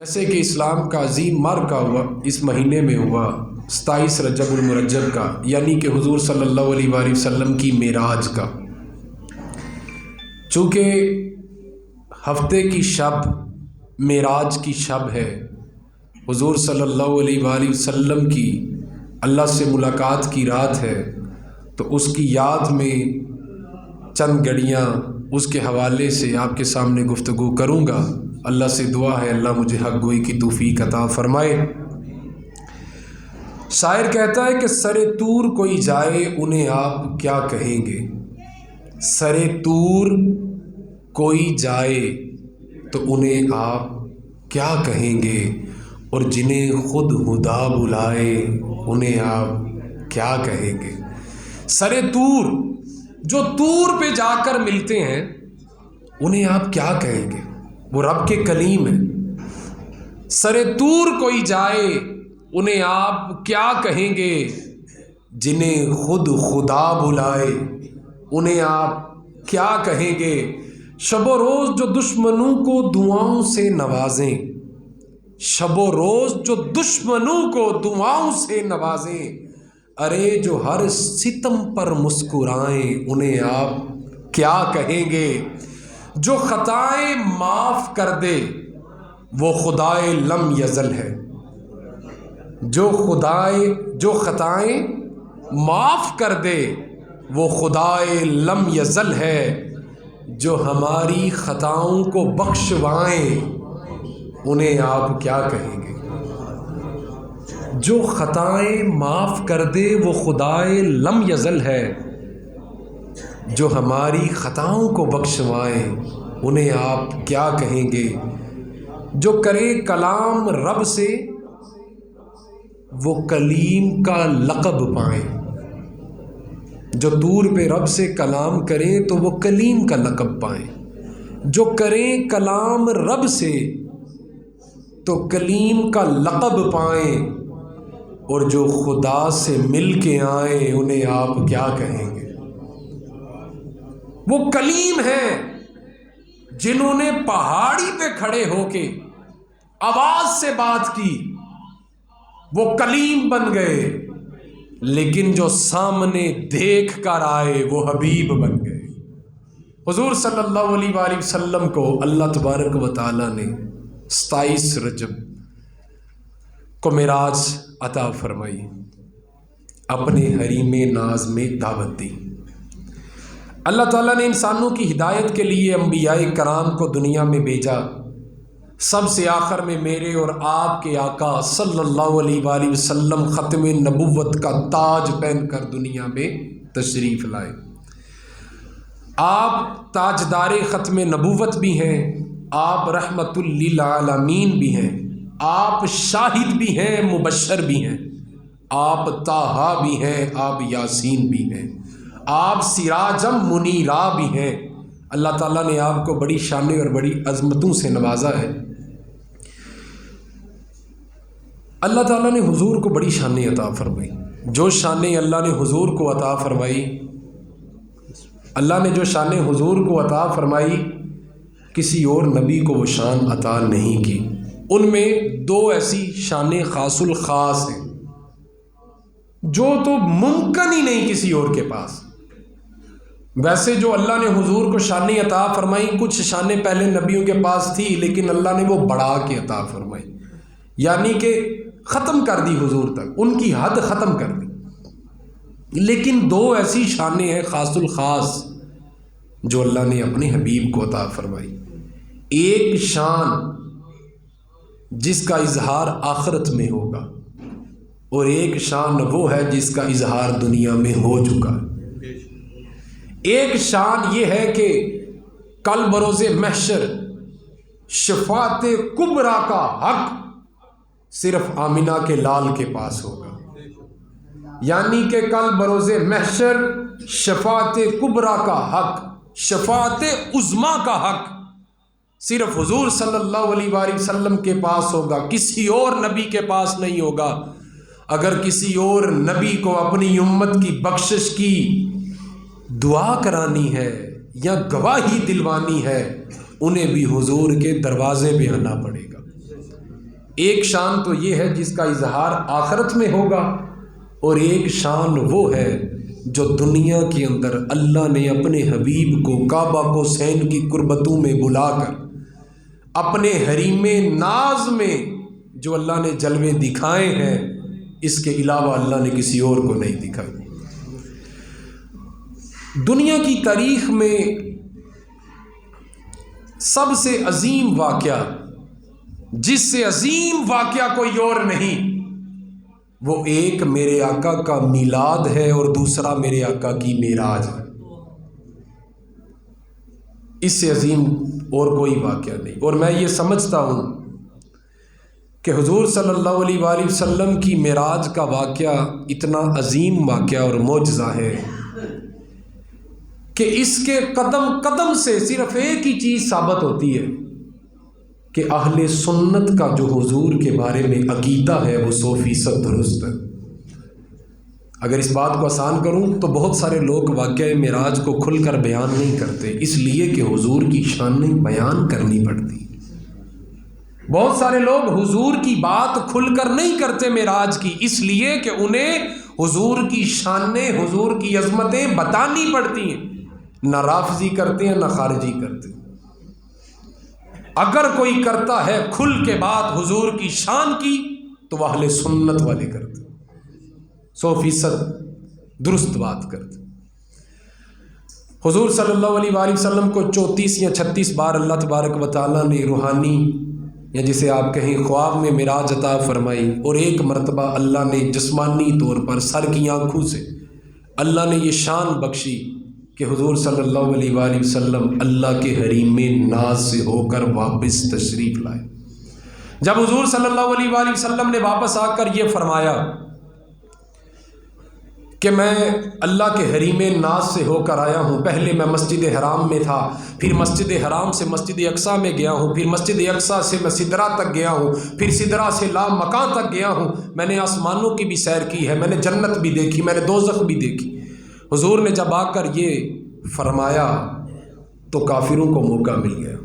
جیسے کہ اسلام کا عظیم مرکہ ہوا اس مہینے میں ہوا 27 رجب المرجب کا، یعنی کہ حضور صلی اللہ علیہ وآلہ وسلم کی معراج کا۔ چونکہ ہفتے کی شب معراج کی شب ہے، حضور صلی اللہ علیہ وآلہ وسلم کی اللہ سے ملاقات کی رات ہے، تو اس کی یاد میں چند گھڑیاں اس کے حوالے سے آپ کے سامنے گفتگو کروں گا۔ اللہ سے دعا ہے اللہ مجھے حق گوئی کی توفیق عطا فرمائے۔ شاعر کہتا ہے کہ سر طور کوئی جائے انہیں آپ کیا کہیں گے، سر طور کوئی جائے تو انہیں آپ کیا کہیں گے، اور جنہیں خود خدا بلائے انہیں آپ کیا کہیں گے۔ سر طور، جو طور پہ جا کر ملتے ہیں انہیں آپ کیا کہیں گے، وہ رب کے کلیم ہیں۔ سر طور کوئی جائے انہیں آپ کیا کہیں گے، جنہیں خود خدا بلائے انہیں آپ کیا کہیں گے۔ شب و روز جو دشمنوں کو دعاؤں سے نوازیں، شب و روز جو دشمنوں کو دعاؤں سے نوازیں، ارے جو ہر ستم پر مسکرائیں انہیں آپ کیا کہیں گے۔ جو خطائیں معاف کر دے وہ خدائے لم یزل ہے، جو خطائیں معاف کر دے وہ خدائے لم یزل ہے، جو ہماری خطاؤں کو بخشوائیں انہیں آپ کیا کہیں گے۔ جو خطائیں معاف کر دے وہ خدائے لم یزل ہے، جو ہماری خطاؤں کو بخشوائیں انہیں آپ کیا کہیں گے۔ جو کرے کلام رب سے وہ کلیم کا لقب پائیں، جو طور پہ رب سے کلام کریں تو وہ کلیم کا لقب پائیں، جو کریں کلام رب سے تو کلیم کا لقب پائیں، اور جو خدا سے مل کے آئیں انہیں آپ کیا کہیں گے۔ وہ کلیم ہیں جنہوں نے پہاڑی پہ کھڑے ہو کے آواز سے بات کی، وہ کلیم بن گئے، لیکن جو سامنے دیکھ کر آئے وہ حبیب بن گئے۔ حضور صلی اللہ علیہ وآلہ وسلم کو اللہ تبارک و تعالیٰ نے 27 رجب کو معراج عطا فرمائی، اپنے حریم ناز میں دعوت دی۔ اللہ تعالیٰ نے انسانوں کی ہدایت کے لیے انبیاء کرام کو دنیا میں بھیجا، سب سے آخر میں میرے اور آپ کے آقا صلی اللہ علیہ وآلہ وسلم ختم نبوت کا تاج پہن کر دنیا میں تشریف لائے۔ آپ تاجدار ختم نبوت بھی ہیں، آپ رحمت للعالمین بھی ہیں، آپ شاہد بھی ہیں، مبشر بھی ہیں، آپ طٰہٰ بھی ہیں، آپ یاسین بھی ہیں، آپ سراجم منیرا بھی ہیں۔ اللہ تعالیٰ نے آپ کو بڑی شانیں اور بڑی عظمتوں سے نوازا ہے۔ اللہ تعالیٰ نے حضور کو بڑی شانیں عطا فرمائی، جو شانیں اللہ نے حضور کو عطا فرمائی، اللہ نے جو شانیں حضور کو عطا فرمائی کسی اور نبی کو وہ شان عطا نہیں کی۔ ان میں 2 ایسی شانیں خاص الخاص ہیں جو تو ممکن ہی نہیں کسی اور کے پاس۔ ویسے جو اللہ نے حضور کو شانیں عطا فرمائی، کچھ شانیں پہلے نبیوں کے پاس تھی لیکن اللہ نے وہ بڑھا کے عطا فرمائی، یعنی کہ ختم کر دی، حضور تک ان کی حد ختم کر دی۔ لیکن 2 ایسی شانیں ہیں خاص الخاص جو اللہ نے اپنے حبیب کو عطا فرمائی۔ ایک شان جس کا اظہار آخرت میں ہوگا، اور ایک شان وہ ہے جس کا اظہار دنیا میں ہو چکا ہے۔ ایک شان یہ ہے کہ کل بروز محشر شفاعت کبریٰ کا حق صرف آمنہ کے لال کے پاس ہوگا، یعنی کہ کل بروز محشر شفاعت کبریٰ کا حق، شفاعت عظمیٰ کا حق صرف حضور صلی اللہ علیہ وآلہ وسلم کے پاس ہوگا، کسی اور نبی کے پاس نہیں ہوگا۔ اگر کسی اور نبی کو اپنی امت کی بخشش کی دعا کرانی ہے یا گواہی دلوانی ہے، انہیں بھی حضور کے دروازے پہ آنا پڑے گا۔ ایک شان تو یہ ہے جس کا اظہار آخرت میں ہوگا، اور ایک شان وہ ہے جو دنیا کے اندر اللہ نے اپنے حبیب کو کعبہ کو حسین کی قربتوں میں بلا کر اپنے حریم ناز میں جو اللہ نے جلوے دکھائے ہیں، اس کے علاوہ اللہ نے کسی اور کو نہیں دکھائے۔ دنیا کی تاریخ میں سب سے عظیم واقعہ، جس سے عظیم واقعہ کوئی اور نہیں، وہ ایک میرے آقا کا میلاد ہے اور دوسرا میرے آقا کی معراج ہے۔ اس سے عظیم اور کوئی واقعہ نہیں۔ اور میں یہ سمجھتا ہوں کہ حضور صلی اللہ علیہ وآلہ وسلم کی معراج کا واقعہ اتنا عظیم واقعہ اور معجزہ ہے کہ اس کے قدم قدم سے صرف ایک ہی چیز ثابت ہوتی ہے کہ اہل سنت کا جو حضور کے بارے میں عقیدہ ہے وہ 100% درست ہے۔ اگر اس بات کو آسان کروں تو بہت سارے لوگ واقعہ معراج کو کھل کر بیان نہیں کرتے، اس لیے کہ حضور کی شانیں بیان کرنی پڑتی۔ بہت سارے لوگ حضور کی بات کھل کر نہیں کرتے معراج کی، اس لیے کہ انہیں حضور کی شانیں، حضور کی عظمتیں بتانی پڑتی ہیں۔ نہ رافضی کرتے ہیں نہ خارجی کرتے ہیں۔ اگر کوئی کرتا ہے کھل کے بات حضور کی شان کی تو وہ اہل سنت والے کرتے، 100% درست بات کرتے۔ حضور صلی اللہ علیہ وآلہ وسلم کو 34 یا 36 بار اللہ تبارک و تعالیٰ نے روحانی یا جسے آپ کہیں خواب میں معراج عطا فرمائی، اور ایک مرتبہ اللہ نے جسمانی طور پر سر کی آنکھوں سے اللہ نے یہ شان بخشی کہ حضور صلی اللہ علیہ وآلہ وسلم اللہ کے حریم ناز سے ہو کر واپس تشریف لائے۔ جب حضور صلی اللہ علیہ وآلہ وسلم نے واپس آ کر یہ فرمایا کہ میں اللہ کے حریم ناز سے ہو کر آیا ہوں، پہلے میں مسجد حرام میں تھا، پھر مسجد حرام سے مسجد اقصیٰ میں گیا ہوں، پھر مسجد اقصیٰ سے میں سدرہ تک گیا ہوں، پھر سدرہ سے لا مکان تک گیا ہوں، میں نے آسمانوں کی بھی سیر کی ہے، میں نے جنت بھی دیکھی، میں نے دوزخ بھی دیکھی۔ حضور نے جب آ کر یہ فرمایا تو کافروں کو موقع مل گیا،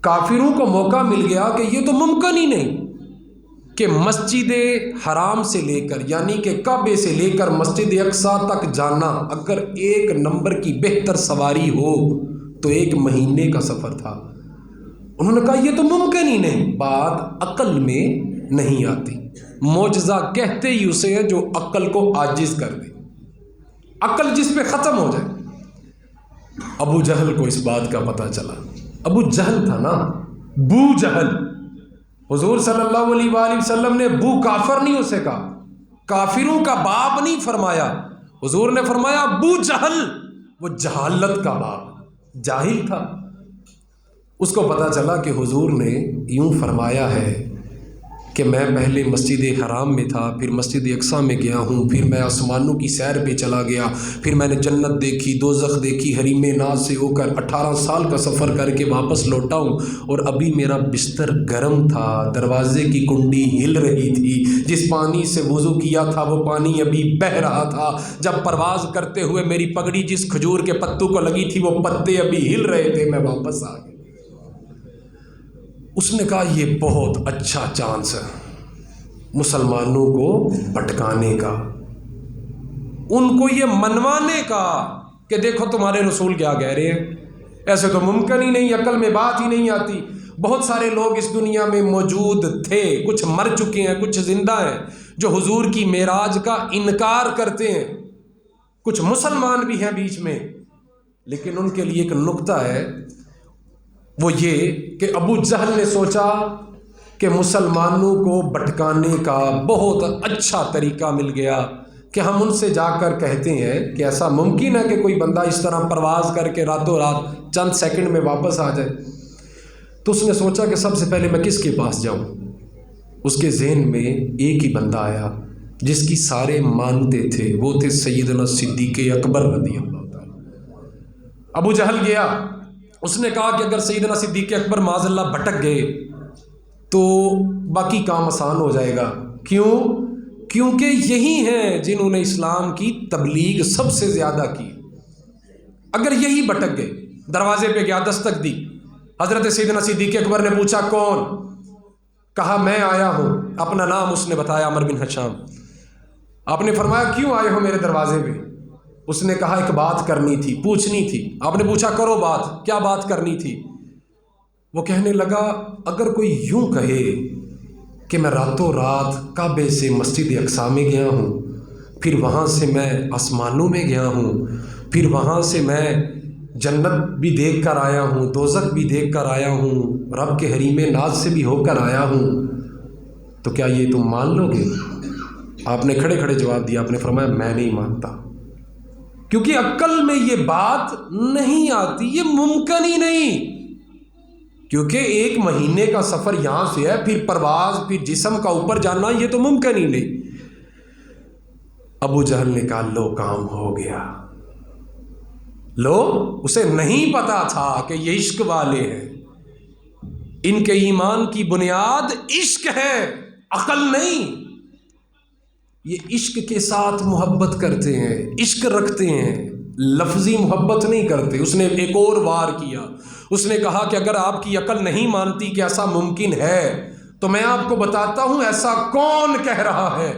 کافروں کو موقع مل گیا کہ یہ تو ممکن ہی نہیں کہ مسجد حرام سے لے کر یعنی کہ کعبے سے لے کر مسجد اقصیٰ تک جانا اگر ایک نمبر کی بہتر سواری ہو تو 1 مہینے کا سفر تھا۔ انہوں نے کہا یہ تو ممکن ہی نہیں، بات عقل میں نہیں آتی۔ معجزہ کہتے ہی اسے ہے جو عقل کو عاجز کر دے، عقل جس پہ ختم ہو جائے۔ ابو جہل کو اس بات کا پتہ چلا، ابو جہل تھا نا، بو جہل۔ حضور صلی اللہ علیہ وآلہ وسلم نے بو کافر نہیں اسے کہا، کافروں کا باپ نہیں فرمایا، حضور نے فرمایا بو جہل، وہ جہالت کا باپ، جاہل تھا۔ اس کو پتہ چلا کہ حضور نے یوں فرمایا ہے کہ میں پہلے مسجد حرام میں تھا، پھر مسجد اقصیٰ میں گیا ہوں، پھر میں آسمانوں کی سیر پہ چلا گیا، پھر میں نے جنت دیکھی، دوزخ دیکھی، حریم ناز سے ہو کر 18 سال کا سفر کر کے واپس لوٹا ہوں، اور ابھی میرا بستر گرم تھا، دروازے کی کنڈی ہل رہی تھی، جس پانی سے وضو کیا تھا وہ پانی ابھی بہہ رہا تھا، جب پرواز کرتے ہوئے میری پگڑی جس کھجور کے پتوں کو لگی تھی وہ پتے ابھی ہل رہے تھے، میں واپس آ گیا۔ اس نے کہا یہ بہت اچھا چانس ہے مسلمانوں کو بھٹکانے کا، ان کو یہ منوانے کا کہ دیکھو تمہارے رسول کیا کہہ رہے ہیں، ایسے تو ممکن ہی نہیں، عقل میں بات ہی نہیں آتی۔ بہت سارے لوگ اس دنیا میں موجود تھے، کچھ مر چکے ہیں، کچھ زندہ ہیں، جو حضور کی معراج کا انکار کرتے ہیں، کچھ مسلمان بھی ہیں بیچ میں، لیکن ان کے لیے ایک نقطہ ہے، وہ یہ کہ ابو جہل نے سوچا کہ مسلمانوں کو بھٹکانے کا بہت اچھا طریقہ مل گیا کہ ہم ان سے جا کر کہتے ہیں کہ ایسا ممکن ہے کہ کوئی بندہ اس طرح پرواز کر کے راتوں رات چند سیکنڈ میں واپس آ جائے۔ تو اس نے سوچا کہ سب سے پہلے میں کس کے پاس جاؤں۔ اس کے ذہن میں ایک ہی بندہ آیا جس کی سارے مانتے تھے، وہ تھے سیدنا صدیق اکبر رضی اللہ تعالیٰ۔ ابو جہل گیا، اس نے کہا کہ اگر سیدنا صدیق اکبر معاذ اللہ بھٹک گئے تو باقی کام آسان ہو جائے گا۔ کیوں؟ کیونکہ یہی ہیں جنہوں نے اسلام کی تبلیغ سب سے زیادہ کی۔ اگر یہی بھٹک گئے، دروازے پہ گیا، دستک دی، حضرت سیدنا صدیق اکبر نے پوچھا کون؟ کہا میں آیا ہوں، اپنا نام اس نے بتایا عمر بن حشام۔ آپ نے فرمایا کیوں آئے ہو میرے دروازے پہ؟ اس نے کہا ایک بات کرنی تھی، پوچھنی تھی۔ آپ نے پوچھا کرو بات، کیا بات کرنی تھی؟ وہ کہنے لگا اگر کوئی یوں کہے کہ میں راتوں رات کعبے سے مسجد اقصیٰ میں گیا ہوں، پھر وہاں سے میں آسمانوں میں گیا ہوں، پھر وہاں سے میں جنت بھی دیکھ کر آیا ہوں، دوزخ بھی دیکھ کر آیا ہوں، رب کے حریم ناز سے بھی ہو کر آیا ہوں، تو کیا یہ تم مان لو گے؟ آپ نے کھڑے کھڑے جواب دیا، آپ نے فرمایا میں نہیں مانتا، کیونکہ عقل میں یہ بات نہیں آتی، یہ ممکن ہی نہیں، کیونکہ 1 مہینے کا سفر یہاں سے ہے، پھر پرواز، پھر جسم کا اوپر جانا، یہ تو ممکن ہی نہیں۔ ابو جہل نے کہا لو کام ہو گیا، لو، اسے نہیں پتا تھا کہ یہ عشق والے ہیں، ان کے ایمان کی بنیاد عشق ہے، عقل نہیں۔ یہ عشق کے ساتھ محبت کرتے ہیں، عشق رکھتے ہیں، لفظی محبت نہیں کرتے۔ اس نے ایک اور وار کیا، اس نے کہا کہ اگر آپ کی عقل نہیں مانتی کہ ایسا ممکن ہے تو میں آپ کو بتاتا ہوں ایسا کون کہہ رہا ہے۔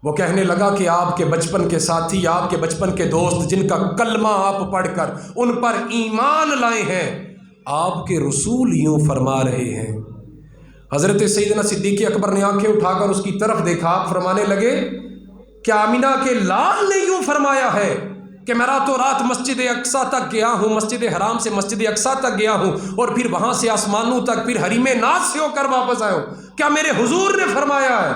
وہ کہنے لگا کہ آپ کے بچپن کے ساتھی، آپ کے بچپن کے دوست جن کا کلمہ آپ پڑھ کر ان پر ایمان لائے ہیں، آپ کے رسول یوں فرما رہے ہیں۔ حضرت سیدنا صدیق اکبر نے آنکھیں اٹھا کر اس کی طرف دیکھا، آپ فرمانے لگے کیا آمینہ کے لال نے یوں فرمایا ہے کہ میں راتوں رات مسجد اقصیٰ تک گیا ہوں، مسجد حرام سے مسجد اقصیٰ تک گیا ہوں، اور پھر وہاں سے آسمانوں تک، پھر حریم ناز سے ہو کر واپس آیا ہوں، کیا میرے حضور نے فرمایا ہے؟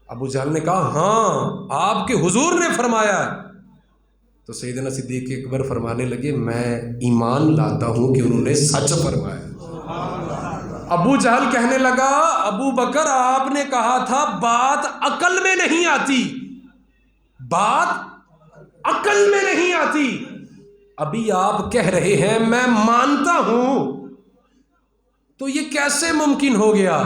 ابو جہل نے کہا ہاں آپ کے حضور نے فرمایا ہے۔ تو سیدنا صدیق اکبر فرمانے لگے میں ایمان لاتا ہوں کہ انہوں نے سچ فرمایا۔ ابو جہل کہنے لگا ابو بکر آپ نے کہا تھا بات عقل میں نہیں آتی، بات عقل میں نہیں آتی، ابھی آپ کہہ رہے ہیں میں مانتا ہوں، تو یہ کیسے ممکن ہو گیا؟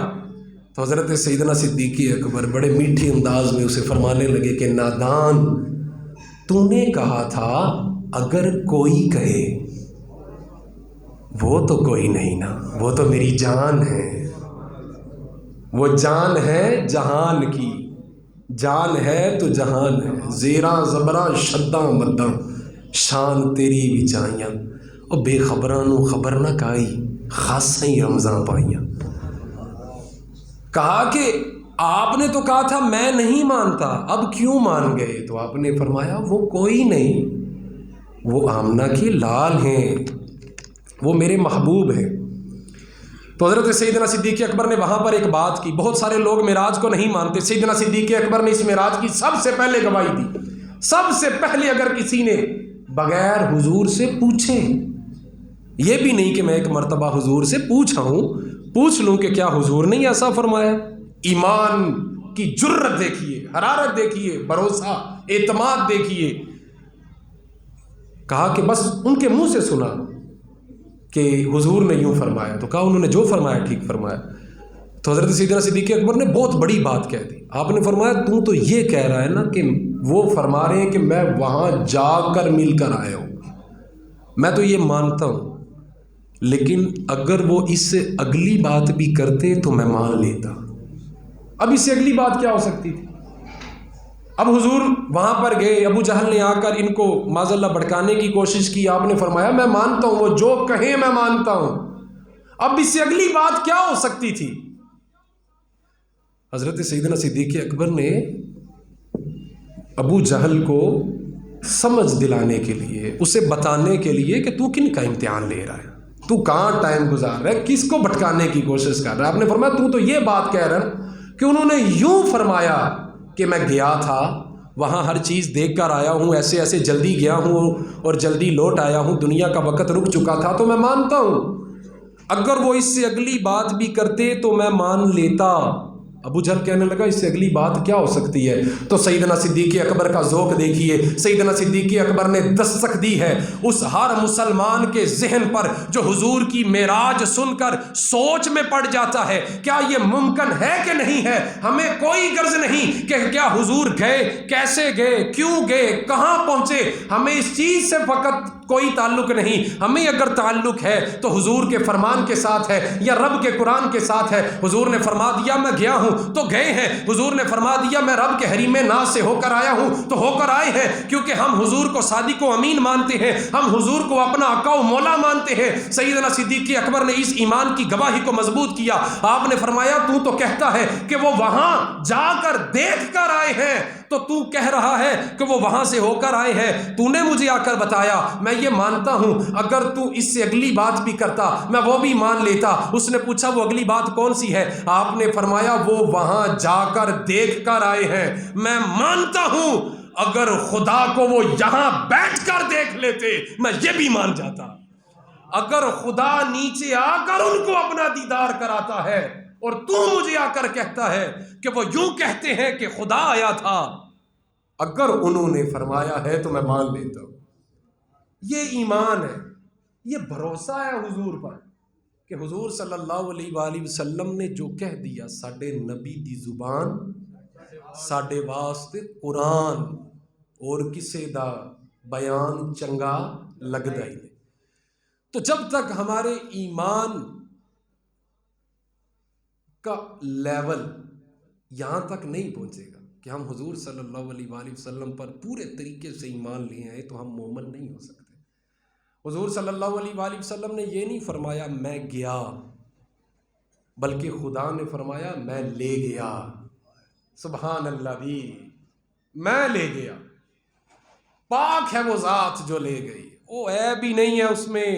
تو حضرت سیدنا صدیق اکبر بڑے میٹھے انداز میں اسے فرمانے لگے کہ نادان، تو نے کہا تھا اگر کوئی کہے، وہ تو کوئی نہیں نا، وہ تو میری جان ہے، وہ جان ہے جہان کی، جان ہے تو جہان ہے، زیراں زبراں شداں مداں شان تیری بھی چاہیاں، اور بے خبراں نو خبر نہ کائی خاصاں ہی رمضاں پائیاں۔ کہا کہ آپ نے تو کہا تھا میں نہیں مانتا، اب کیوں مان گئے؟ تو آپ نے فرمایا وہ کوئی نہیں، وہ آمنہ کے لال ہیں، وہ میرے محبوب ہیں۔ تو حضرت سیدنا صدیق اکبر نے وہاں پر ایک بات کی، بہت سارے لوگ معراج کو نہیں مانتے، سیدنا صدیق اکبر نے اس معراج کی سب سے پہلے گواہی دی۔ سب سے پہلے اگر کسی نے بغیر حضور سے پوچھے، یہ بھی نہیں کہ میں ایک مرتبہ حضور سے پوچھا ہوں، پوچھ لوں کہ کیا حضور نے ایسا فرمایا، ایمان کی جرت دیکھیے، حرارت دیکھیے، بھروسہ، اعتماد دیکھیے۔ کہا کہ بس ان کے منہ سے سنا کہ حضور نے یوں فرمایا، تو کہا انہوں نے جو فرمایا ٹھیک فرمایا۔ تو حضرت سیدنا صدیق اکبر نے بہت بڑی بات کہہ دی، آپ نے فرمایا تم تو یہ کہہ رہا ہے نا کہ وہ فرما رہے ہیں کہ میں وہاں جا کر مل کر آیا ہوں، میں تو یہ مانتا ہوں، لیکن اگر وہ اس سے اگلی بات بھی کرتے تو میں مان لیتا۔ اب اس سے اگلی بات کیا ہو سکتی تھی؟ اب حضور وہاں پر گئے، ابو جہل نے آ کر ان کو معاذ اللہ بھڑکانے کی کوشش کی، آپ نے فرمایا میں مانتا ہوں، وہ جو کہیں میں مانتا ہوں، اب اس سے اگلی بات کیا ہو سکتی تھی؟ حضرت سیدنا صدیق اکبر نے ابو جہل کو سمجھ دلانے کے لیے، اسے بتانے کے لیے کہ تو کن کا امتحان لے رہا ہے، تو کہاں ٹائم گزار رہا ہے، کس کو بھٹکانے کی کوشش کر رہا ہے؟ آپ نے فرمایا تو یہ بات کہہ رہا ہے کہ انہوں نے یوں فرمایا کہ میں گیا تھا وہاں ہر چیز دیکھ کر آیا ہوں، ایسے ایسے جلدی گیا ہوں اور جلدی لوٹ آیا ہوں، دنیا کا وقت رک چکا تھا، تو میں مانتا ہوں، اگر وہ اس سے اگلی بات بھی کرتے تو میں مان لیتا۔ ابو جہل کہنے لگا اس سے اگلی بات کیا ہو سکتی ہے؟ تو سیدنا صدیق اکبر کا ذوق دیکھیے، سیدنا صدیق اکبر نے دستک دی ہے اس ہر مسلمان کے ذہن پر جو حضور کی معراج سن کر سوچ میں پڑ جاتا ہے کیا یہ ممکن ہے کہ نہیں ہے۔ ہمیں کوئی غرض نہیں کہ کیا حضور گئے، کیسے گئے، کیوں گئے، کہاں پہنچے، ہمیں اس چیز سے فقط کوئی تعلق نہیں. ہمیں اگر تعلق ہے تو حضور کے فرمان کے ساتھ ہے یا رب کے قرآن کے ساتھ ہے. حضور نے فرما دیا میں گیا ہوں تو گئے ہیں. حضور نے فرما دیا میں رب کے حریم ناز سے ہو کر آیا ہوں تو ہو کر آئے ہیں, کیونکہ ہم حضور کو صادق و امین مانتے ہیں, ہم حضور کو اپنا آقا و مولا مانتے ہیں. سیدنا صدیق اکبر نے اس ایمان کی گواہی کو مضبوط کیا. آپ نے فرمایا تو کہتا ہے کہ وہ وہاں جا کر دیکھ کر آئے ہیں, تو کہہ رہا ہے کہ وہ وہاں سے ہو کر آئے ہیں. تو نے مجھے آ کر بتایا, میں یہ مانتا ہوں, اگر تو اس سے اگلی بات بھی کرتا میں وہ بھی مان لیتا. اس نے پوچھا وہ اگلی بات کون سی ہے؟ آپ نے فرمایا وہ وہاں جا کر دیکھ کر آئے ہیں. میں مانتا ہوں اگر خدا کو وہ یہاں بیٹھ کر دیکھ لیتے میں یہ بھی مان جاتا. اگر خدا نیچے آ کر ان کو اپنا دیدار کراتا ہے اور تو مجھے آ کر کہتا ہے کہ وہ یوں کہتے ہیں کہ خدا آیا تھا, اگر انہوں نے فرمایا ہے تو میں مان لیتا ہوں. یہ ایمان ہے, یہ بھروسہ ہے حضور پر کہ حضور صلی اللہ علیہ وآلہ وسلم نے جو کہہ دیا ساڈے نبی دی زبان ساڈے واسطے قرآن, اور کسے دا بیان چنگا لگدا ہی نہیں. تو جب تک ہمارے ایمان کا لیول یہاں تک نہیں پہنچے گا کہ ہم حضور صلی اللہ علیہ وآلہ وسلم پر پورے طریقے سے ایمان لے آئے تو ہم مومن نہیں ہو سکتے. حضور صلی اللہ علیہ وآلہ وسلم نے یہ نہیں فرمایا میں گیا, بلکہ خدا نے فرمایا میں لے گیا. سبحان اللہ بھی, میں لے گیا. پاک ہے وہ ذات جو لے گئی, وہ عیب ہی نہیں ہے اس میں,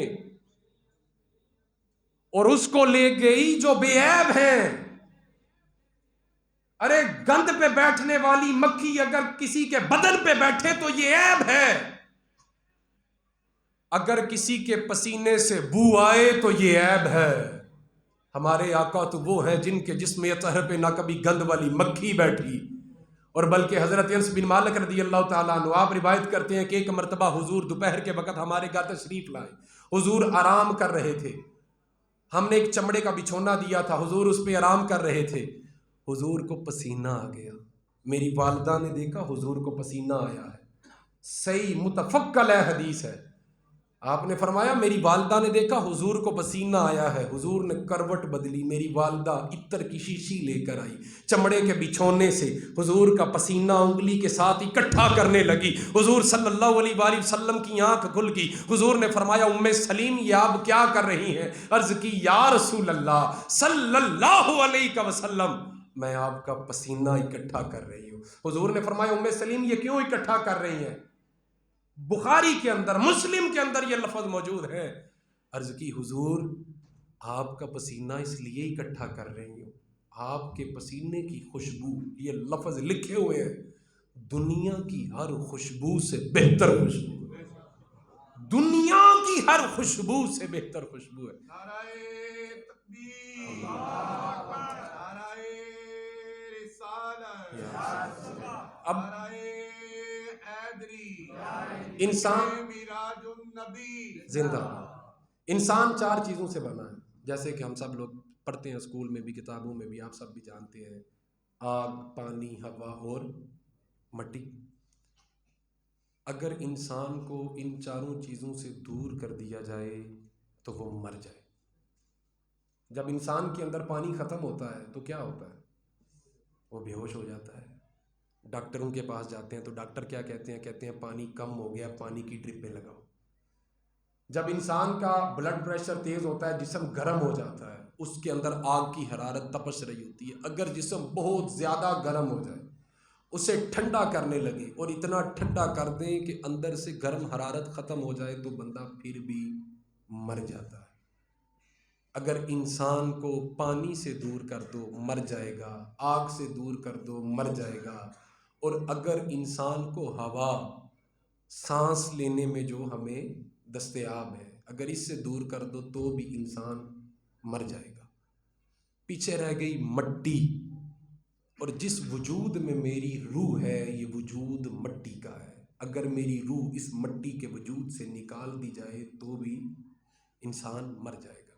اور اس کو لے گئی جو بے عیب ہیں. ارے گند پہ بیٹھنے والی مکھی اگر کسی کے بدن پہ بیٹھے تو یہ عیب ہے, اگر کسی کے پسینے سے بو آئے تو یہ عیب ہے. ہمارے آقا تو وہ ہیں جن کے جسم اطہر پہ نہ کبھی گند والی مکھی بیٹھی, اور بلکہ حضرت انس بن مالک رضی اللہ تعالیٰ عنہ آپ روایت کرتے ہیں کہ ایک مرتبہ حضور دوپہر کے وقت ہمارے گھر تشریف لائے. حضور آرام کر رہے تھے, ہم نے ایک چمڑے کا بچھونا دیا تھا, حضور اس پہ آرام کر رہے تھے. حضور کو پسینہ آ گیا. میری والدہ نے دیکھا حضور کو پسینہ آیا ہے, صحیح متفقل ہے حدیث ہے. آپ نے فرمایا میری والدہ نے دیکھا حضور کو پسینہ آیا ہے. حضور نے کروٹ بدلی, میری والدہ عطر کی شیشی لے کر آئی, چمڑے کے بچھونے سے حضور کا پسینہ انگلی کے ساتھ اکٹھا کرنے لگی. حضور صلی اللہ علیہ وآلہ وسلم کی آنکھ کھل گئی. حضور نے فرمایا ام سلیم یہ آپ کیا کر رہی ہیں؟ عرض کی یا رسول اللہ صلی اللہ علیہ وسلم میں آپ کا پسینہ اکٹھا کر رہی ہوں. حضور نے فرمایا ام سلیم یہ کیوں اکٹھا کر رہی ہیں؟ بخاری کے اندر مسلم کے اندر یہ لفظ موجود ہے. عرض کی حضور آپ کا پسینہ اس لیے اکٹھا کر رہی ہوں, آپ کے پسینے کی خوشبو, یہ لفظ لکھے ہوئے ہیں, دنیا کی ہر خوشبو سے بہتر خوشبو ہے. دنیا کی ہر خوشبو سے بہتر خوشبو ہے. نعرہ تکبیر, نعرہ رسالت, اب انسان زندہ انسان چار چیزوں سے بنا ہے, جیسے کہ ہم سب لوگ پڑھتے ہیں اسکول میں بھی, کتابوں میں بھی, آپ سب بھی جانتے ہیں, آگ, پانی, ہوا اور مٹی. اگر انسان کو ان چاروں چیزوں سے دور کر دیا جائے تو وہ مر جائے. جب انسان کے اندر پانی ختم ہوتا ہے تو کیا ہوتا ہے؟ وہ بے ہوش ہو جاتا ہے. ڈاکٹروں کے پاس جاتے ہیں تو ڈاکٹر کیا کہتے ہیں؟ کہتے ہیں پانی کم ہو گیا, پانی کی ڈرپیں لگاؤ. جب انسان کا بلڈ پریشر تیز ہوتا ہے, جسم گرم ہو جاتا ہے, اس کے اندر آگ کی حرارت تپش رہی ہوتی ہے. اگر جسم بہت زیادہ گرم ہو جائے, اسے ٹھنڈا کرنے لگے اور اتنا ٹھنڈا کر دیں کہ اندر سے گرم حرارت ختم ہو جائے تو بندہ پھر بھی مر جاتا ہے. اگر انسان کو پانی سے دور کر دو مر جائے گا, آگ سے دور کر دو مر جائے گا, اور اگر انسان کو ہوا سانس لینے میں جو ہمیں دستیاب ہے اگر اس سے دور کر دو تو بھی انسان مر جائے گا. پیچھے رہ گئی مٹی, اور جس وجود میں میری روح ہے یہ وجود مٹی کا ہے. اگر میری روح اس مٹی کے وجود سے نکال دی جائے تو بھی انسان مر جائے گا.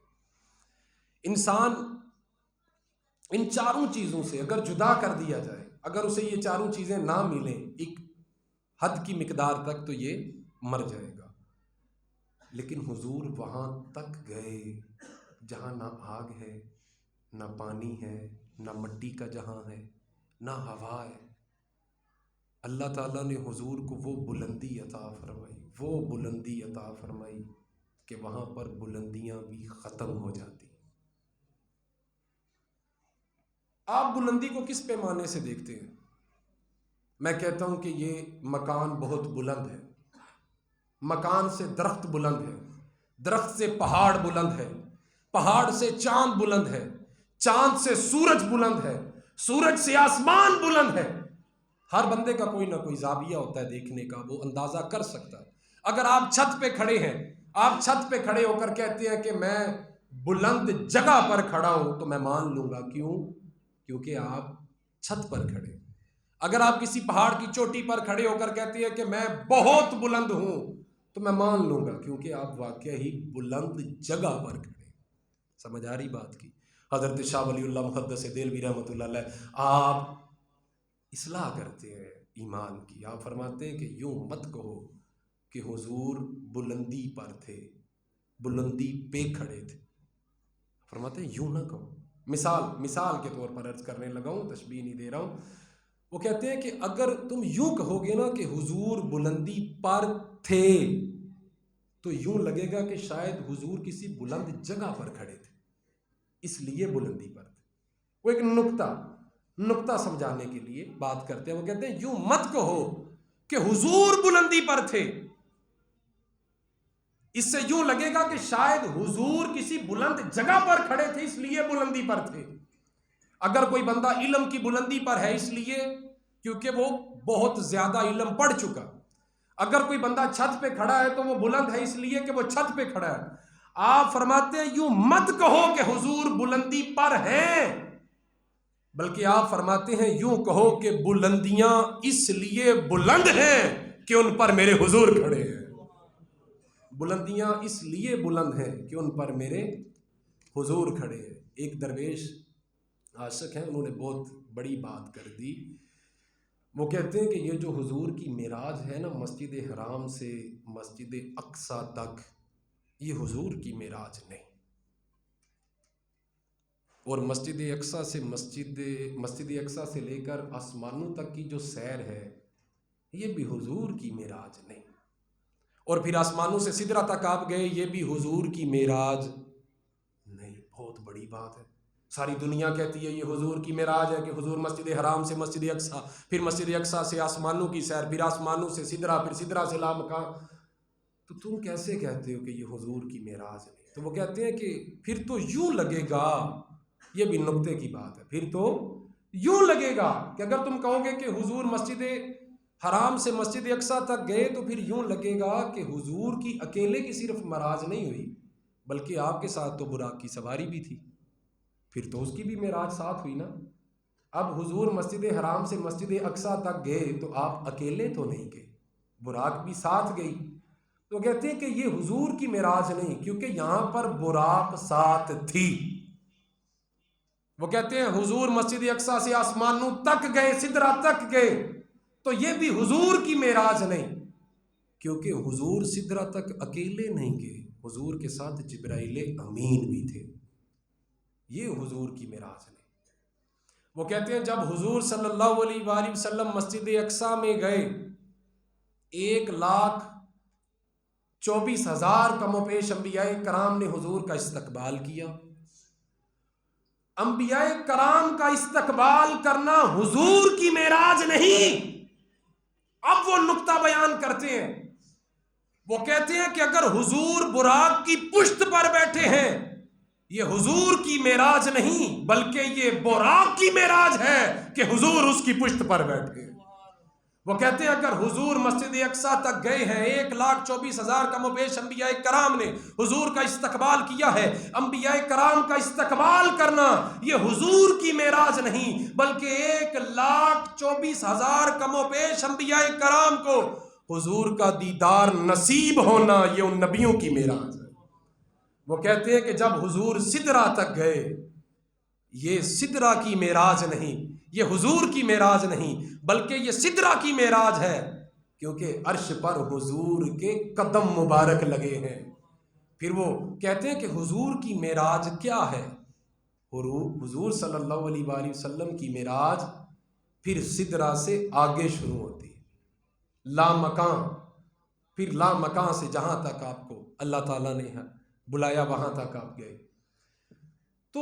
انسان ان چاروں چیزوں سے اگر جدا کر دیا جائے, اگر اسے یہ چاروں چیزیں نہ ملیں ایک حد کی مقدار تک, تو یہ مر جائے گا. لیکن حضور وہاں تک گئے جہاں نہ آگ ہے، نہ پانی ہے، نہ مٹی کا جہاں ہے، نہ ہوا ہے۔ اللہ تعالیٰ نے حضور کو وہ بلندی عطا فرمائی، وہ بلندی عطا فرمائی کہ وہاں پر بلندیاں بھی ختم ہو جاتی۔ آپ بلندی کو کس پیمانے سے دیکھتے ہیں؟ میں کہتا ہوں کہ یہ مکان بہت بلند ہے، مکان سے درخت بلند ہے، درخت سے پہاڑ بلند ہے، پہاڑ سے چاند بلند ہے، چاند سے سورج بلند ہے، سورج سے آسمان بلند ہے۔ ہر بندے کا کوئی نہ کوئی زاویہ ہوتا ہے دیکھنے کا، وہ اندازہ کر سکتا ہے۔ اگر آپ چھت پہ کھڑے ہیں، آپ چھت پہ کھڑے ہو کر کہتے ہیں کہ میں بلند جگہ پر کھڑا ہوں، تو میں مان لوں گا۔ کیوں؟ کیونکہ آپ چھت پر کھڑے۔ اگر آپ کسی پہاڑ کی چوٹی پر کھڑے ہو کر کہتے ہیں کہ میں بہت بلند ہوں، تو میں مان لوں گا، کیونکہ آپ واقعہ ہی بلند جگہ پر کھڑے۔ سمجھ آ رہی بات کی؟ حضرت شاہ ولی اللہ محدث دہلوی رحمۃ اللہ علیہ آپ اصلاح کرتے ہیں ایمان کی۔ آپ فرماتے ہیں کہ یوں مت کہو کہ حضور بلندی پر تھے، بلندی پہ کھڑے تھے۔ فرماتے ہیں یوں نہ کہو۔ مثال کے طور پر عرض کرنے لگا ہوں، تشبیہ نہیں دے رہا ہوں۔ وہ کہتے ہیں کہ اگر تم یوں کہو گے نا کہ حضور بلندی پر تھے، تو یوں لگے گا کہ شاید حضور کسی بلند جگہ پر کھڑے تھے، اس لیے بلندی پر تھے۔ وہ ایک نقطہ سمجھانے کے لیے بات کرتے ہیں۔ وہ کہتے ہیں یوں مت کہو کہ حضور بلندی پر تھے، اس سے یوں لگے گا کہ شاید حضور کسی بلند جگہ پر کھڑے تھے، اس لیے بلندی پر تھے۔ اگر کوئی بندہ علم کی بلندی پر ہے، اس لیے کیونکہ وہ بہت زیادہ علم پڑھ چکا۔ اگر کوئی بندہ چھت پہ کھڑا ہے تو وہ بلند ہے اس لیے کہ وہ چھت پہ کھڑا ہے۔ آپ فرماتے ہیں یوں مت کہو کہ حضور بلندی پر ہیں، بلکہ آپ فرماتے ہیں یوں کہو کہ بلندیاں اس لیے بلند ہیں کہ ان پر میرے حضور کھڑے ہیں۔ بلندیاں اس لیے بلند ہیں کہ ان پر میرے حضور کھڑے ہیں۔ ایک درویش عاشق ہیں، انہوں نے بہت بڑی بات کر دی۔ وہ کہتے ہیں کہ یہ جو حضور کی معراج ہے نا، مسجد حرام سے مسجد اقصی تک، یہ حضور کی معراج نہیں۔ اور مسجد اقصی سے مسجد اقصی سے لے کر آسمانوں تک کی جو سیر ہے، یہ بھی حضور کی معراج نہیں۔ اور پھر آسمانوں سے سدرہ تک آپ گئے، یہ بھی حضور کی معراج نہیں۔ بہت بڑی بات ہے۔ ساری دنیا کہتی ہے یہ حضور کی معراج ہے کہ حضور مسجد حرام سے مسجد اقصی، پھر مسجد اقصی سے آسمانوں کی سیر، پھر آسمانوں سے سدرہ، پھر سدرہ سے لامکان۔ تو تم کیسے کہتے ہو کہ یہ حضور کی معراج نہیں؟ تو وہ کہتے ہیں کہ پھر تو یوں لگے گا، یہ بھی نقطے کی بات ہے، پھر تو یوں لگے گا کہ اگر تم کہو گے کہ حضور مسجد حرام سے مسجد اقصی تک گئے، تو پھر یوں لگے گا کہ حضور کی اکیلے کی صرف معراج نہیں ہوئی، بلکہ آپ کے ساتھ تو براق کی سواری بھی تھی، پھر تو اس کی بھی معراج ساتھ ہوئی نا۔ اب حضور مسجد حرام سے مسجد اقصی تک گئے تو آپ اکیلے تو نہیں گئے، براق بھی ساتھ گئی۔ تو کہتے ہیں کہ یہ حضور کی معراج نہیں، کیونکہ یہاں پر براق ساتھ تھی۔ وہ کہتے ہیں حضور مسجد اقصی سے آسمانوں تک گئے، سدرہ تک گئے، تو یہ بھی حضور کی معراج نہیں، کیونکہ حضور سدرہ تک اکیلے نہیں گئے، حضور کے ساتھ جبرائیل امین بھی تھے، یہ حضور کی معراج نہیں۔ وہ کہتے ہیں جب حضور صلی اللہ علیہ وآلہ وسلم مسجد اقصی میں گئے، 1,24,000 کم و بیش انبیاء کرام نے حضور کا استقبال کیا۔ انبیاء کرام کا استقبال کرنا حضور کی معراج نہیں۔ اب وہ نقطہ بیان کرتے ہیں، وہ کہتے ہیں کہ اگر حضور براق کی پشت پر بیٹھے ہیں، یہ حضور کی معراج نہیں بلکہ یہ براق کی معراج ہے کہ حضور اس کی پشت پر بیٹھے۔ وہ کہتے ہیں اگر حضور مسجد اقصی تک گئے ہیں، 1,24,000 کم و بیش انبیاء کرام نے حضور کا استقبال کیا ہے، انبیاء کرام کا استقبال کرنا یہ حضور کی معراج نہیں بلکہ 1,24,000 کم و بیش انبیاء کرام کو حضور کا دیدار نصیب ہونا یہ ان نبیوں کی معراج ہے۔ وہ کہتے ہیں کہ جب حضور سدرہ تک گئے، یہ سدرہ کی معراج نہیں، یہ حضور کی معراج نہیں بلکہ یہ سدرہ کی معراج ہے، کیونکہ عرش پر حضور کے قدم مبارک لگے ہیں، پھر وہ کہتے ہیں کہ حضور کی معراج کیا ہے؟ حضور صلی اللہ علیہ وآلہ وسلم کی معراج پھر سدرہ سے آگے شروع ہوتی ہے، لامکان، پھر لامکان سے جہاں تک آپ کو اللہ تعالیٰ نے بلایا وہاں تک آپ گئے۔ تو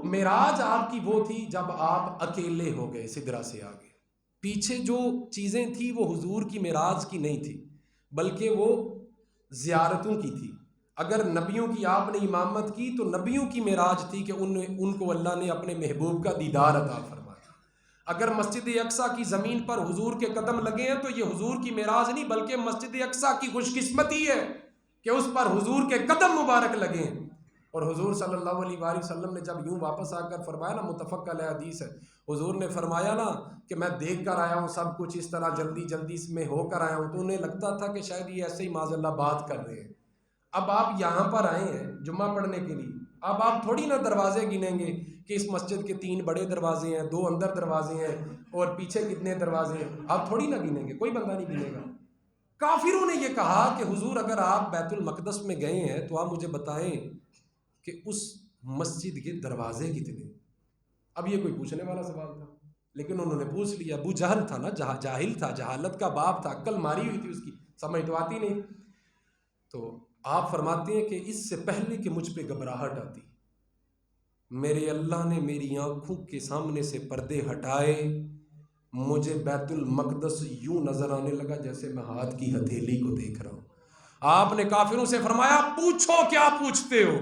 معراج آپ کی وہ تھی جب آپ اکیلے ہو گئے سدرہ سے آگے۔ پیچھے جو چیزیں تھی وہ حضور کی معراج کی نہیں تھی، بلکہ وہ زیارتوں کی تھی۔ اگر نبیوں کی آپ نے امامت کی تو نبیوں کی معراج تھی کہ ان کو اللہ نے اپنے محبوب کا دیدار عطا فرمایا۔ اگر مسجد اقصیٰ کی زمین پر حضور کے قدم لگے ہیں تو یہ حضور کی معراج نہیں بلکہ مسجد اقصیٰ کی خوش قسمتی ہے کہ اس پر حضور کے قدم مبارک لگے ہیں۔ اور حضور صلی اللہ علیہ وآلہ وسلم نے جب یوں واپس آ کر فرمایا نا، متفق علیہ حدیث ہے، حضور نے فرمایا نا کہ میں دیکھ کر آیا ہوں سب کچھ اس طرح جلدی جلدی میں ہو کر آیا ہوں، تو انہیں لگتا تھا کہ شاید یہ ایسے ہی معاذ اللہ بات کر رہے ہیں۔ اب آپ یہاں پر آئے ہیں جمعہ پڑھنے کے لیے، اب آپ تھوڑی نا دروازے گنیں گے کہ اس مسجد کے 3 بڑے دروازے ہیں، 2 اندر دروازے ہیں اور پیچھے کتنے دروازے ہیں، آپ تھوڑی نہ گنیں گے، کوئی بندہ نہیں گنے گا۔ کافروں نے یہ کہا کہ حضور اگر آپ بیت المقدس میں گئے ہیں تو آپ مجھے بتائیں کہ اس مسجد کے دروازے کتنے۔ اب یہ کوئی پوچھنے والا سوال تھا، لیکن انہوں نے پوچھ لیا۔ ابو جہل تھا نا، جاہل تھا، جہالت کا باپ تھا، عقل ماری ہوئی تھی اس کی، سمجھ تو آتی نہیں۔ تو آپ فرماتے ہیں کہ اس سے پہلے کہ مجھ پہ گھبراہٹ آتی، میرے اللہ نے میری آنکھوں کے سامنے سے پردے ہٹائے، مجھے بیت المقدس یوں نظر آنے لگا جیسے میں ہاتھ کی ہتھیلی کو دیکھ رہا ہوں۔ آپ نے کافروں سے فرمایا پوچھو کیا پوچھتے ہو؟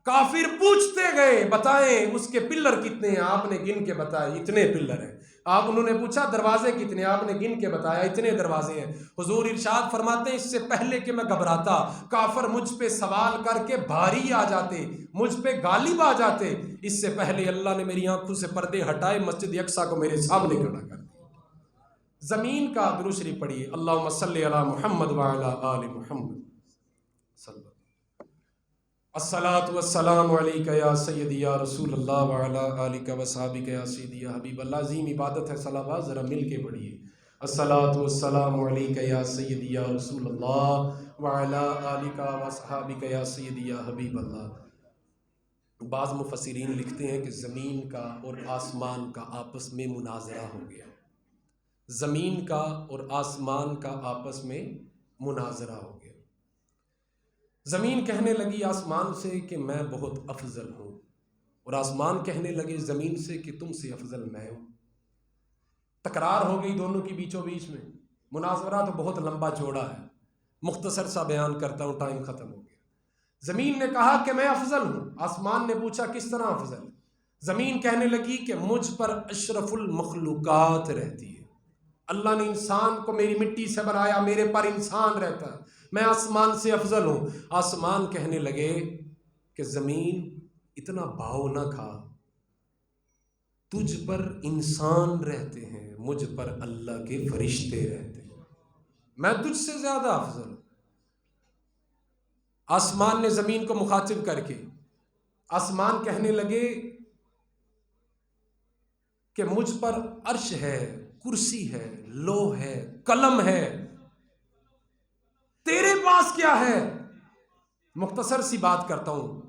کافر پوچھتے گئے بتائیں اس کے پلر کتنے ہیں، آپ نے گن کے بتایا اتنے پلر ہیں۔ انہوں نے پوچھا دروازے کتنے، آپ نے گن کے بتایا اتنے دروازے ہیں۔ حضور ارشاد فرماتے ہیں اس سے پہلے کہ میں گھبراتا کافر مجھ پہ سوال کر کے بھاری آ جاتے، مجھ پہ غالب آ جاتے، اس سے پہلے اللہ نے میری آنکھوں سے پردے ہٹائے، مسجد اقصیٰ کو میرے سامنے کھڑا کر دیا۔ زمین کا درود شریف پڑھیے، اللہم صلی علی محمد وعلی آل محمد صلی اللہ۔ الصلاۃ والسلام علیک یا سیدی یا رسول اللہ وعلی آلک وصحبک یا سیدی یا حبیب اللہ۔ عظیم عبادت ہے صلوات، ذرا مل کے پڑھیے، الصلاۃ والسلام علیک یا سیدی یا رسول اللہ وعلی آلک وصحبک یا سیدی یا حبیب اللہ۔ بعض مفسرین لکھتے ہیں کہ زمین کا اور آسمان کا آپس میں مناظرہ ہو گیا، زمین کا اور آسمان کا آپس میں مناظرہ ہو گیا۔ زمین کہنے لگی آسمان سے کہ میں بہت افضل ہوں، اور آسمان کہنے لگے زمین سے کہ تم سے افضل میں ہوں۔ تکرار ہو گئی دونوں کی بیچوں بیچ میں۔ مناظرہ تو بہت لمبا چوڑا ہے، مختصر سا بیان کرتا ہوں، ٹائم ختم ہو گیا۔ زمین نے کہا کہ میں افضل ہوں، آسمان نے پوچھا کس طرح افضل؟ زمین کہنے لگی کہ مجھ پر اشرف المخلوقات رہتی ہے، اللہ نے انسان کو میری مٹی سے بنایا، میرے پر انسان رہتا ہے، میں آسمان سے افضل ہوں۔ آسمان کہنے لگے کہ زمین اتنا بھاؤ نہ کھا، تجھ پر انسان رہتے ہیں، مجھ پر اللہ کے فرشتے رہتے ہیں، میں تجھ سے زیادہ افضل ہوں۔ آسمان نے زمین کو مخاطب کر کے، آسمان کہنے لگے کہ مجھ پر عرش ہے، کرسی ہے، لوح ہے، قلم ہے، تیرے پاس کیا ہے؟ مختصر سی بات کرتا ہوں،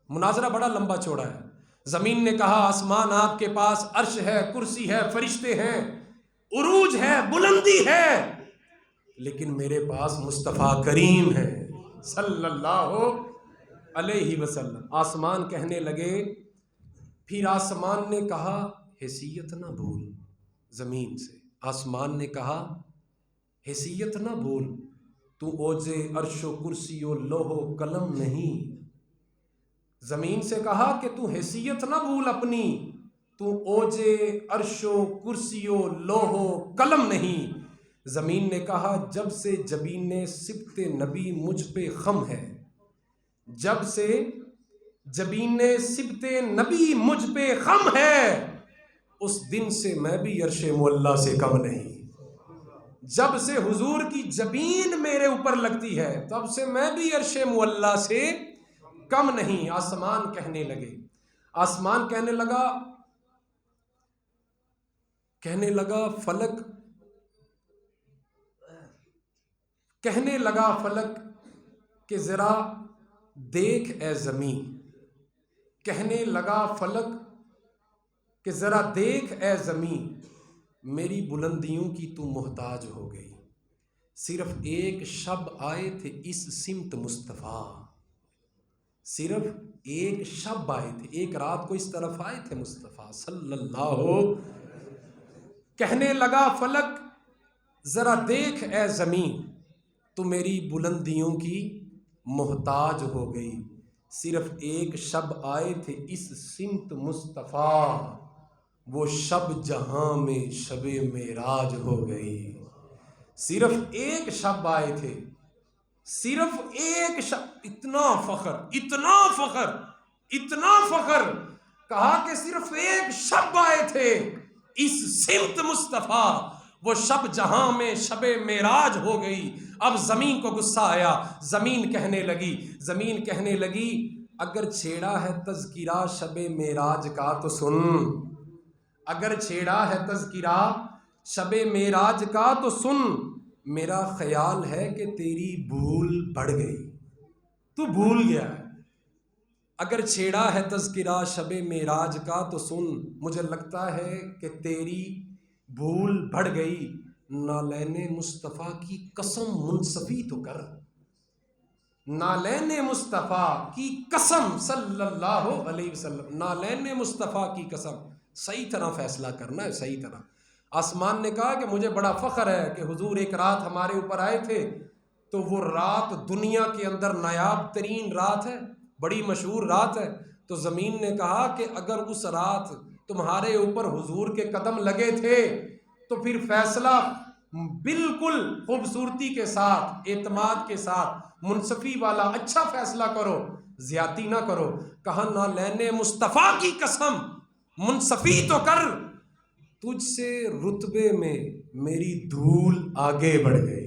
مناظرہ بڑا لمبا چوڑا ہے۔ زمین نے کہا آسمان آپ کے پاس عرش ہے، کرسی ہے، فرشتے ہیں، عروج ہے، بلندی ہے، لیکن میرے پاس مصطفیٰ کریم ہے صلی اللہ علیہ وسلم۔ آسمان کہنے لگے، پھر آسمان نے کہا حیثیت نہ بھول زمین سے، آسمان نے کہا حیثیت نہ بھول، تو اوج عرش و کرسی و لوح و قلم نہیں۔ زمین سے کہا کہ تو حیثیت نہ بھول اپنی، تو اوج عرش و کرسی و لوح و قلم نہیں۔ زمین نے کہا جب سے جبین سبط نبی مجھ پہ خم ہے، جب سے جبین سبط نبی مجھ پہ خم ہے، اس دن سے میں بھی عرش معلیٰ سے کم نہیں۔ جب سے حضور کی جبین میرے اوپر لگتی ہے تب سے میں بھی عرش معلیٰ سے کم نہیں۔ آسمان کہنے لگے، آسمان کہنے لگا فلک، کہنے لگا فلک کہ ذرا دیکھ اے زمین، کہنے لگا فلک کہ ذرا دیکھ اے زمین، میری بلندیوں کی تو محتاج ہو گئی۔ صرف ایک شب آئے تھے اس سمت مصطفیٰ، صرف ایک شب آئے تھے، ایک رات کو اس طرف آئے تھے مصطفیٰ صلی اللہ۔ کہنے لگا فلک ذرا دیکھ اے زمین، تو میری بلندیوں کی محتاج ہو گئی۔ صرف ایک شب آئے تھے اس سمت مصطفیٰ، وہ شب جہاں میں شب معراج ہو گئی۔ صرف ایک شب آئے تھے، صرف ایک شب، اتنا فخر، اتنا فخر، اتنا فخر، کہا کہ صرف ایک شب آئے تھے اس سمت مصطفیٰ، وہ شب جہاں میں شب معراج ہو گئی۔ اب زمین کو غصہ آیا، زمین کہنے لگی اگر چھیڑا ہے تذکرہ شب معراج کا تو سن، اگر چھیڑا ہے تذکرہ شب معراج کا تو سن، میرا خیال ہے کہ تیری بھول بڑھ گئی، تو بھول گیا ہے۔ اگر چھیڑا ہے تذکرہ شب معراج کا تو سن، مجھے لگتا ہے کہ تیری بھول بڑھ گئی۔ نالین مصطفیٰ کی قسم منصفی تو کر، نالین مصطفیٰ کی قسم صلی اللہ علیہ وسلم، نالین مصطفیٰ کی قسم، صحیح طرح فیصلہ کرنا ہے، صحیح طرح۔ آسمان نے کہا کہ مجھے بڑا فخر ہے کہ حضور ایک رات ہمارے اوپر آئے تھے، تو وہ رات دنیا کے اندر نایاب ترین رات ہے، بڑی مشہور رات ہے۔ تو زمین نے کہا کہ اگر اس رات تمہارے اوپر حضور کے قدم لگے تھے تو پھر فیصلہ بالکل خوبصورتی کے ساتھ، اعتماد کے ساتھ، منصفی والا اچھا فیصلہ کرو، زیادتی نہ کرو۔ کہا نالین مصطفیٰ کی قسم منصفی تو کر، تجھ سے رتبے میں میری دھول آگے بڑھ گئی۔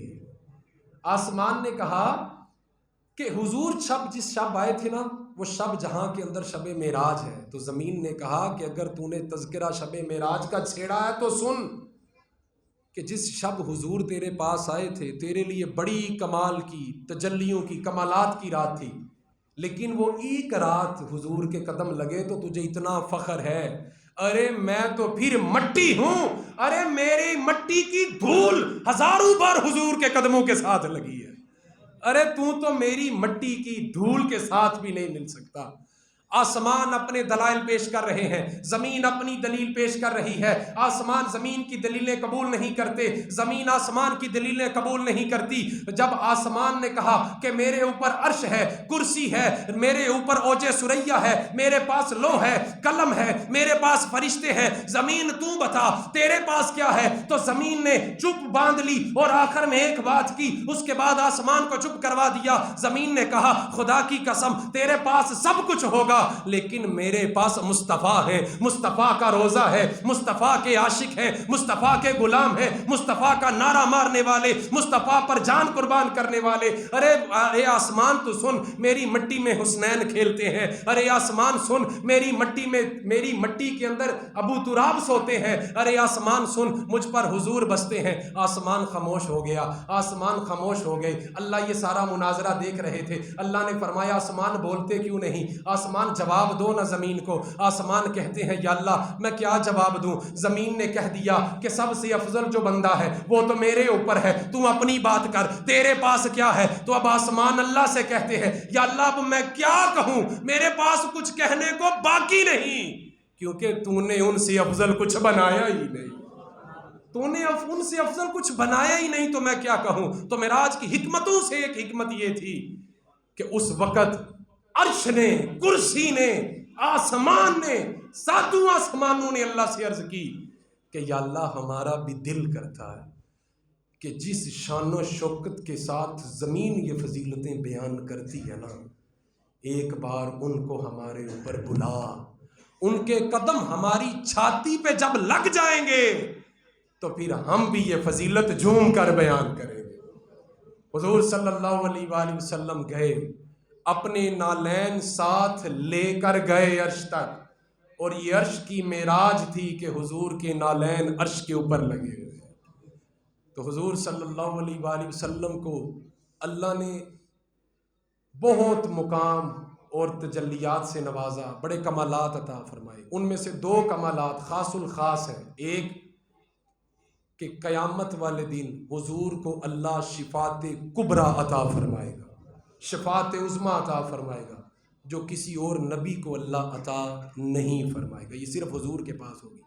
آسمان نے کہا کہ حضور جس شب آئے تھے نا، وہ شب جہاں کے اندر شب معراج ہے۔ تو زمین نے کہا کہ اگر تو نے تذکرہ شب معراج کا چھیڑا ہے تو سن کہ جس شب حضور تیرے پاس آئے تھے، تیرے لیے بڑی کمال کی، تجلیوں کی، کمالات کی رات تھی، لیکن وہ ایک رات حضور کے قدم لگے تو تجھے اتنا فخر ہے۔ ارے میں تو پھر مٹی ہوں، ارے میری مٹی کی دھول ہزاروں بار حضور کے قدموں کے ساتھ لگی ہے، ارے تو میری مٹی کی دھول کے ساتھ بھی نہیں مل سکتا۔ آسمان اپنے دلائل پیش کر رہے ہیں، زمین اپنی دلیل پیش کر رہی ہے۔ آسمان زمین کی دلیلیں قبول نہیں کرتے، زمین آسمان کی دلیلیں قبول نہیں کرتی۔ جب آسمان نے کہا کہ میرے اوپر عرش ہے، کرسی ہے، میرے اوپر اوج سریا ہے، میرے پاس لوح ہے، قلم ہے، میرے پاس فرشتے ہیں، زمین تو بتا تیرے پاس کیا ہے؟ تو زمین نے چپ باندھ لی اور آخر میں ایک بات کی، اس کے بعد آسمان کو چپ کروا دیا۔ زمین نے کہا خدا کی قسم تیرے پاس سب کچھ ہوگا، لیکن میرے پاس مصطفیٰ ہے، مصطفیٰ کا روزہ ہے، مصطفیٰ کے عاشق ہیں، مصطفیٰ کے غلام ہیں، مصطفیٰ کا نعرہ مارنے والے، مصطفیٰ پر جان قربان کرنے والے۔ ارے آسمان تو سن، میری مٹی میں حسنین کھیلتے ہیں، ارے آسمان سن، میری مٹی کے اندر ابو تراب سوتے ہیں، ارے آسمان سن، مجھ پر حضور بستے ہیں۔ آسمان خاموش ہو گیا، آسمان خاموش ہو گئے۔ اللہ یہ سارا مناظرہ دیکھ رہے تھے۔ اللہ نے فرمایا آسمان بولتے کیوں نہیں؟ آسمان جواب دو نہ زمین کو۔ آسمان کہتے ہیں یا اللہ میں کیا جواب دوں؟ زمین نے کہہ دیا کہ سب سے افضل جو بندہ ہے وہ تو میرے اوپر ہے، تو اپنی بات کر، تیرے پاس کیا ہے؟ تو اب آسمان اللہ سے کہتے ہیں یا اللہ اب میں کیا کہوں، میرے پاس کچھ کہنے کو باقی نہیں، کیونکہ تو نے ان سے افضل کچھ بنایا ہی نہیں، تو نے ان سے افضل کچھ بنایا ہی نہیں، تو میں کیا کہوں؟ تو معراج کی حکمتوں سے ایک حکمت یہ تھی کہ اس وقت عرش نے، کرسی نے، آسمان نے، ساتوں آسمانوں نے اللہ سے عرض کی کہ یا اللہ ہمارا بھی دل کرتا ہے کہ جس شان و شوکت کے ساتھ زمین یہ فضیلتیں بیان کرتی ہے نا، ایک بار ان کو ہمارے اوپر بلا، ان کے قدم ہماری چھاتی پہ جب لگ جائیں گے تو پھر ہم بھی یہ فضیلت جھوم کر بیان کریں گے۔ حضور صلی اللہ علیہ وآلہ وسلم گئے، اپنے نالین ساتھ لے کر گئے عرش تک، اور یہ عرش کی معراج تھی کہ حضور کے نالین عرش کے اوپر لگے ہوئے۔ تو حضور صلی اللہ علیہ وآلہ وسلم کو اللہ نے بہت مقام اور تجلیات سے نوازا، بڑے کمالات عطا فرمائے۔ ان میں سے 2 کمالات خاص الخاص ہیں۔ ایک کہ قیامت والے دن حضور کو اللہ شفاعت کبریٰ عطا فرمائے گا، شفاعت عظمیٰ عطا فرمائے گا، جو کسی اور نبی کو اللہ عطا نہیں فرمائے گا، یہ صرف حضور کے پاس ہوگی۔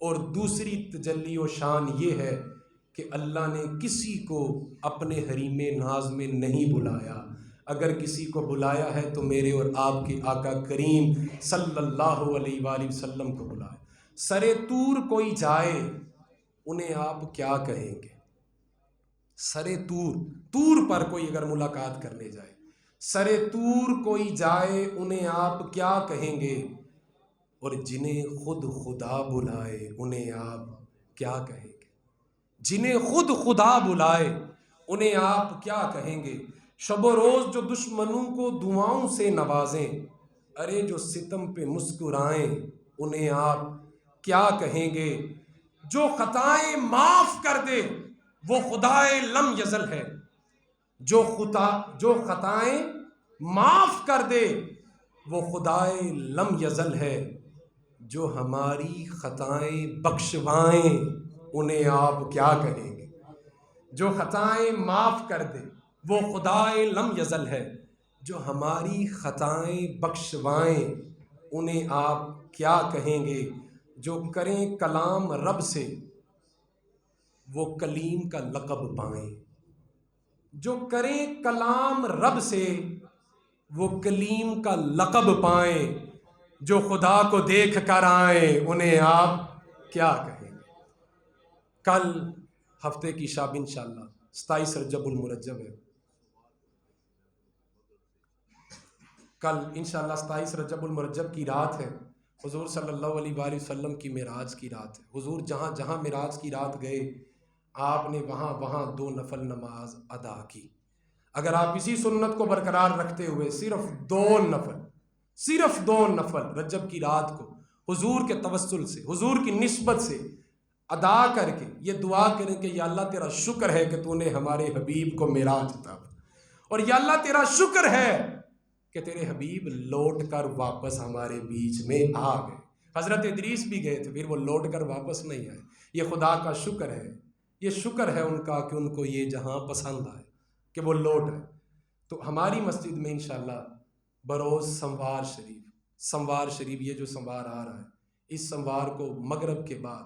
اور دوسری تجلی و شان یہ ہے کہ اللہ نے کسی کو اپنے حریم ناز میں نہیں بلایا، اگر کسی کو بلایا ہے تو میرے اور آپ کے آقا کریم صلی اللہ علیہ وآلہ وسلم کو بلایا۔ سر طور کوئی جائے انہیں آپ کیا کہیں گے؟ سر طور پر کوئی اگر ملاقات کرنے جائے، سر طور کوئی جائے انہیں آپ کیا کہیں گے؟ اور جنہیں خود خدا بلائے انہیں آپ کیا کہیں گے؟ جنہیں خود خدا بلائے انہیں آپ کیا کہیں گے؟ شب و روز جو دشمنوں کو دعاؤں سے نوازیں، ارے جو ستم پہ مسکرائیں انہیں آپ کیا کہیں گے؟ جو خطائیں معاف کر دے وہ خدائے لم یزل ہے، جو خطائیں معاف کر دے وہ خدائے لم یزل ہے، جو ہماری خطائیں بخشوائیں انہیں آپ کیا کہیں گے؟ جو خطائیں معاف کر دے وہ خدائے لم یزل ہے، جو ہماری خطائیں بخشوائیں انہیں آپ کیا کہیں گے؟ جو کریں کلام رب سے وہ کلیم کا لقب پائیں، جو کریں کلام رب سے وہ کلیم کا لقب پائیں، جو خدا کو دیکھ کر آئیں انہیں آپ کیا کہیں گے؟ کل ہفتے کی شب انشاءاللہ 27 رجب المرجب ہے، کل انشاءاللہ 27 رجب المرجب کی رات ہے، حضور صلی اللہ علیہ وآلہ وسلم کی معراج کی رات ہے۔ حضور جہاں جہاں معراج کی رات گئے آپ نے وہاں وہاں 2 نفل نماز ادا کی۔ اگر آپ اسی سنت کو برقرار رکھتے ہوئے صرف 2 نفل رجب کی رات کو حضور کے توسل سے، حضور کی نسبت سے ادا کر کے یہ دعا کریں کہ یا اللہ تیرا شکر ہے کہ تو نے ہمارے حبیب کو معراج عطا فرمایا، اور یا اللہ تیرا شکر ہے کہ تیرے حبیب لوٹ کر واپس ہمارے بیچ میں آ گئے۔ حضرت ادریس بھی گئے تھے، پھر وہ لوٹ کر واپس نہیں آئے، یہ خدا کا شکر ہے، یہ شکر ہے ان کا کہ ان کو یہ جہاں پسند آئے کہ وہ لوٹ آئے۔ تو ہماری مسجد میں انشاءاللہ بروز سموار شریف یہ جو سموار آ رہا ہے، اس سموار کو مغرب کے بعد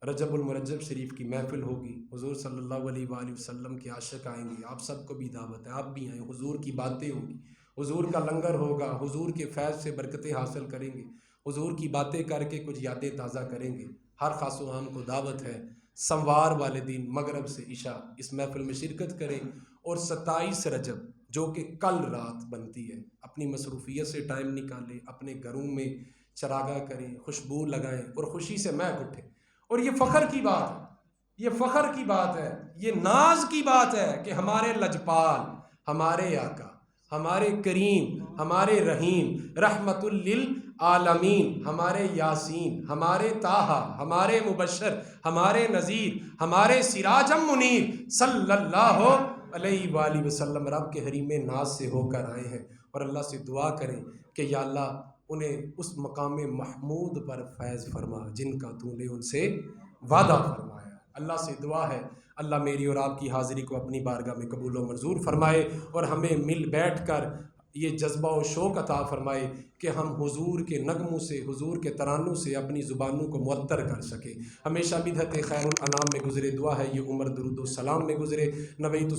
رجب المرجب شریف کی محفل ہوگی، حضور صلی اللہ علیہ وآلہ وسلم کے عاشق آئیں گے، آپ سب کو بھی دعوت ہے، آپ بھی آئیں، حضور کی باتیں ہوگی، حضور کا لنگر ہوگا، حضور کے فیض سے برکتیں حاصل کریں گے، حضور کی باتیں کر کے کچھ یادیں تازہ کریں گے۔ ہر خاص و عام کو دعوت ہے، سموار والے دن مغرب سے عشاء اس محفل میں شرکت کریں، اور 27 رجب جو کہ کل رات بنتی ہے، اپنی مصروفیت سے ٹائم نکالیں، اپنے گھروں میں چراغاں کریں، خوشبو لگائیں اور خوشی سے مہک اٹھیں۔ اور یہ فخر کی بات ہے، یہ فخر کی بات ہے، یہ ناز کی بات ہے کہ ہمارے لجپال، ہمارے آقا، ہمارے کریم، ہمارے رحیم، رحمت للعالمین، ہمارے یاسین، ہمارے طٰہٰ، ہمارے مبشر، ہمارے نذیر، ہمارے سراج منیر صلی اللہ علیہ وآلہ وسلم رب کے حریم ناز سے ہو کر آئے ہیں، اور اللہ سے دعا کریں کہ یا اللہ انہیں اس مقام محمود پر فیض فرما جن کا تو نے ان سے وعدہ فرمایا۔ اللہ سے دعا ہے اللہ میری اور آپ کی حاضری کو اپنی بارگاہ میں قبول و منظور فرمائے، اور ہمیں مل بیٹھ کر یہ جذبہ و شوق عطا فرمائے کہ ہم حضور کے نغموں سے، حضور کے ترانوں سے اپنی زبانوں کو معطر کر سکیں۔ ہمیشہ بدعت خیر الانام میں گزرے، دعا ہے یہ عمر درود و سلام میں گزرے۔ نویت